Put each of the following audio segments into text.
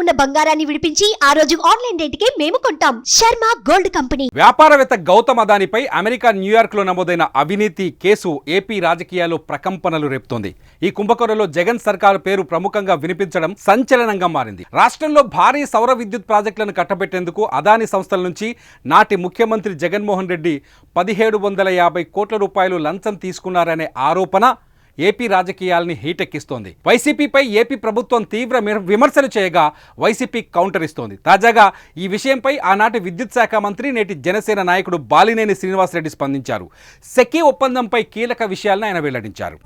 ఉన్న బంగారాన్ని విడిపించి ఆ రోజు ఆన్లైన్ రేటుకే మేము కొంటాం. Sharma gold company. వ్యాపారవేత్త గౌతమ్ అదానీపై అమెరికా న్యూయార్క్ లో నమోదైన అవినీతి కేసు ఏపీ రాజకీయాల్లో ప్రకంపనలు రేపుతోంది. ఈ కుంభకోణంలో జగన్ సర్కారు పేరు ప్రముఖంగా వినిపించడం సంచలనంగా మారింది. రాష్ట్రంలో భారీ సౌర విద్యుత్ ప్రాజెక్టులను కట్టబెట్టేందుకు అదానీ సంస్థల నుంచి నాటి ముఖ్యమంత్రి జగన్మోహన్ రెడ్డి 1750 కోట్ల రూపాయలు లంచం తీసుకున్నారనే ఆరోపణ ఏపీ రాజకీయాల్ని హీటెక్కిస్తోంది. వైసీపీపై ఏపీ ప్రభుత్వం తీవ్ర విమర్శలు చేయగా వైసీపీ కౌంటర్ ఇస్తోంది. తాజాగా ఈ విషయంపై ఆనాటి విద్యుత్ శాఖ మంత్రి నేటి జనసేన నాయకుడు బాలినేని శ్రీనివాసరెడ్డి స్పందించారు. సెకీ ఒప్పందంపై కీలక విషయాలను ఆయన వెల్లడించారు.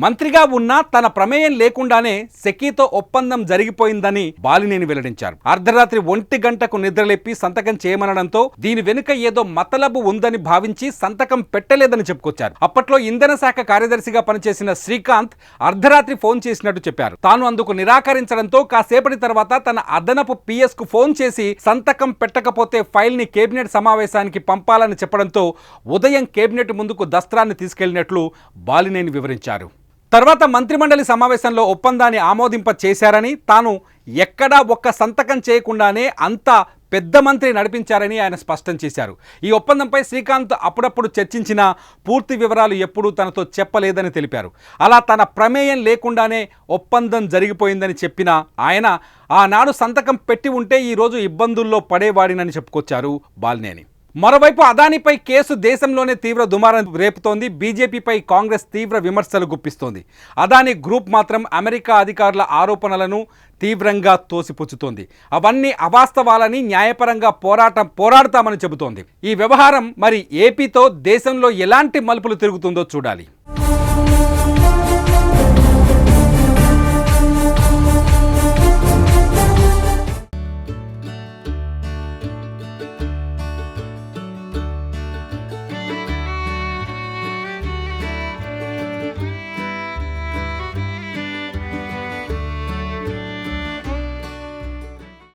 మంత్రిగా ఉన్నా తన ప్రమేయం లేకుండానే సెకీతో ఒప్పందం జరిగిపోయిందని బాలినేని వెల్లడించారు. అర్ధరాత్రి 1 గంటకు నిద్రలేపి సంతకం చేయమనడంతో దీని వెనుక ఏదో మతలబు ఉందని భావించి సంతకం పెట్టలేదని చెప్పుకొచ్చారు. అప్పట్లో ఇంధన శాఖ కార్యదర్శిగా పనిచేసిన శ్రీకాంత్ అర్ధరాత్రి ఫోన్ చేసినట్టు చెప్పారు. తాను అందుకు నిరాకరించడంతో కాసేపటి తర్వాత తన అదనపు పిఎస్ కు ఫోన్ చేసి సంతకం పెట్టకపోతే ఫైల్ ని కేబినెట్ సమావేశానికి పంపాలని చెప్పడంతో ఉదయం కేబినెట్ ముందుకు దస్త్రాన్ని తీసుకెళ్లినట్లు బాలినేని వివరించారు. తర్వాత మంత్రిమండలి సమావేశంలో ఒప్పందాన్ని ఆమోదింప చేశారని, తాను ఎక్కడా ఒక్క సంతకం చేయకుండానే అంతా పెద్ద మంత్రి నడిపించారని ఆయన స్పష్టం చేశారు. ఈ ఒప్పందంపై శ్రీకాంత్ అప్పుడప్పుడు చర్చించిన పూర్తి వివరాలు ఎప్పుడూ తనతో చెప్పలేదని తెలిపారు. అలా తన ప్రమేయం లేకుండానే ఒప్పందం జరిగిపోయిందని చెప్పిన ఆయన ఆనాడు సంతకం పెట్టి ఉంటే ఈరోజు ఇబ్బందుల్లో పడేవాడినని చెప్పుకొచ్చారు బాలినేని. మరోవైపు అదానీపై కేసు దేశంలోనే తీవ్ర దుమారం రేపుతోంది. బీజేపీపై కాంగ్రెస్ తీవ్ర విమర్శలు గుప్పిస్తోంది. అదానీ గ్రూప్ మాత్రం అమెరికా అధికారుల ఆరోపణలను తీవ్రంగా తోసిపుచ్చుతోంది. అవన్నీ అవాస్తవాలని న్యాయపరంగా పోరాడతామని చెబుతోంది. ఈ వ్యవహారం మరి ఏపీతో దేశంలో ఎలాంటి మలుపులు తిరుగుతుందో చూడాలి.